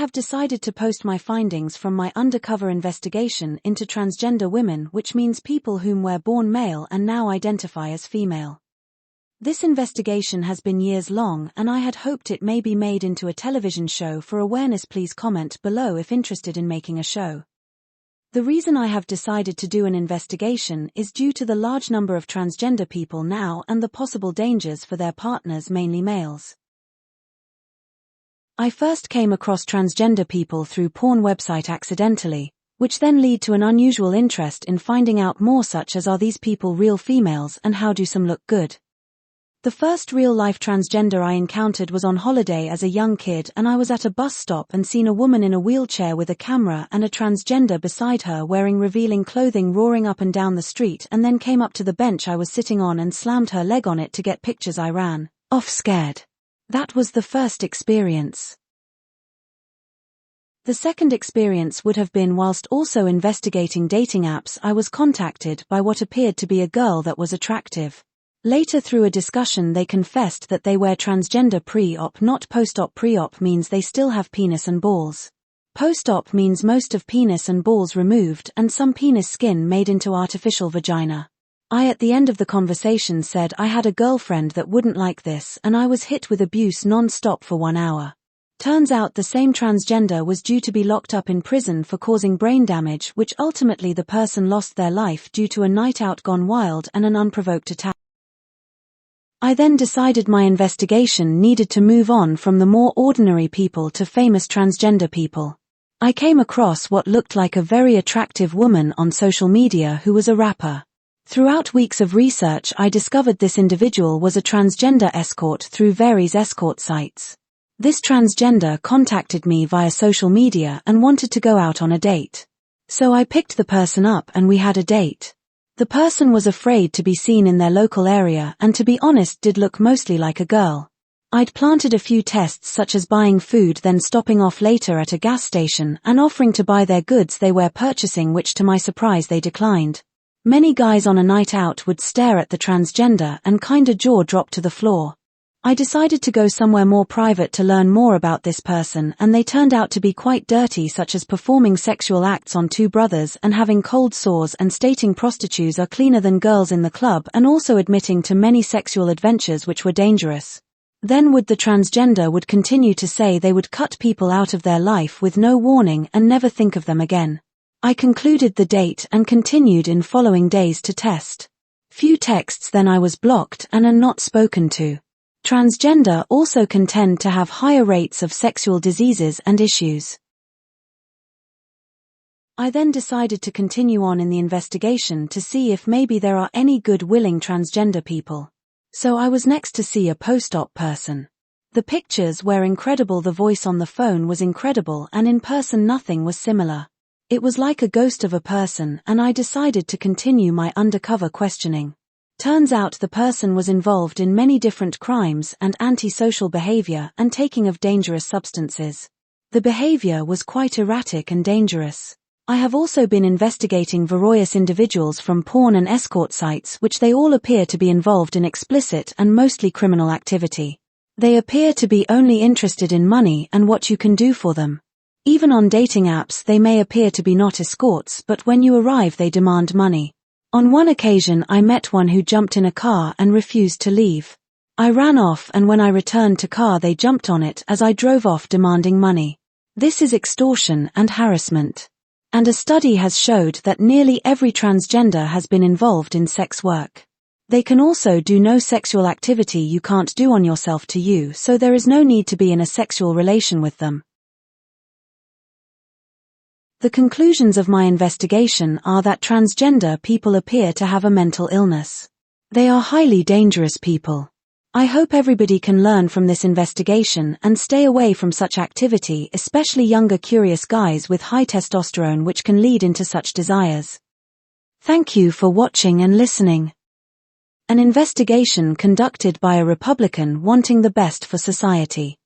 have decided to post my findings from my undercover investigation into transgender women, which means people whom were born male and now identify as female. This investigation has been years long, and I had hoped it may be made into a television show for awareness. Please comment below if interested in making a show. The reason I have decided to do an investigation is due to the large number of transgender people now and the possible dangers for their partners, mainly males. I first came across transgender people through porn website accidentally, which then lead to an unusual interest in finding out more, such as, are these people real females and how do some look good? The first real-life transgender I encountered was on holiday as a young kid, and I was at a bus stop and seen a woman in a wheelchair with a camera and a transgender beside her wearing revealing clothing roaring up and down the street, and then came up to the bench I was sitting on and slammed her leg on it to get pictures. I ran off scared. That was the first experience. The second experience would have been whilst also investigating dating apps. I was contacted by what appeared to be a girl that was attractive. Later, through a discussion, they confessed that they were transgender pre-op, not post-op. Pre-op means they still have penis and balls. Post-op means most of penis and balls removed and some penis skin made into artificial vagina. I, at the end of the conversation, said I had a girlfriend that wouldn't like this, and I was hit with abuse non-stop for 1 hour. Turns out the same transgender was due to be locked up in prison for causing brain damage, which ultimately the person lost their life due to a night out gone wild and an unprovoked attack. I then decided my investigation needed to move on from the more ordinary people to famous transgender people. I came across what looked like a very attractive woman on social media who was a rapper. Throughout weeks of research, I discovered this individual was a transgender escort through various escort sites. This transgender contacted me via social media and wanted to go out on a date. So I picked the person up and we had a date. The person was afraid to be seen in their local area and, to be honest, did look mostly like a girl. I'd planted a few tests, such as buying food, then stopping off later at a gas station and offering to buy their goods they were purchasing, which to my surprise they declined. Many guys on a night out would stare at the transgender and kinda jaw drop to the floor. I decided to go somewhere more private to learn more about this person, and they turned out to be quite dirty, such as performing sexual acts on 2 brothers and having cold sores, and stating prostitutes are cleaner than girls in the club, and also admitting to many sexual adventures which were dangerous. Then the transgender would continue to say they would cut people out of their life with no warning and never think of them again. I concluded the date and continued in following days to test. Few texts, then I was blocked and are not spoken to. Transgender also can tend to have higher rates of sexual diseases and issues. I then decided to continue on in the investigation to see if maybe there are any good willing transgender people. So I was next to see a post-op person. The pictures were incredible, the voice on the phone was incredible, and in person nothing was similar. It was like a ghost of a person, and I decided to continue my undercover questioning. Turns out the person was involved in many different crimes and antisocial behavior and taking of dangerous substances. The behavior was quite erratic and dangerous. I have also been investigating various individuals from porn and escort sites, which they all appear to be involved in explicit and mostly criminal activity. They appear to be only interested in money and what you can do for them. Even on dating apps they may appear to be not escorts, but when you arrive they demand money. On one occasion I met one who jumped in a car and refused to leave. I ran off, and when I returned to car they jumped on it as I drove off demanding money. This is extortion and harassment. And a study has showed that nearly every transgender has been involved in sex work. They can also do no sexual activity you can't do on yourself to you, so there is no need to be in a sexual relation with them. The conclusions of my investigation are that transgender people appear to have a mental illness. They are highly dangerous people. I hope everybody can learn from this investigation and stay away from such activity, especially younger curious guys with high testosterone, which can lead into such desires. Thank you for watching and listening. An investigation conducted by a Republican wanting the best for society.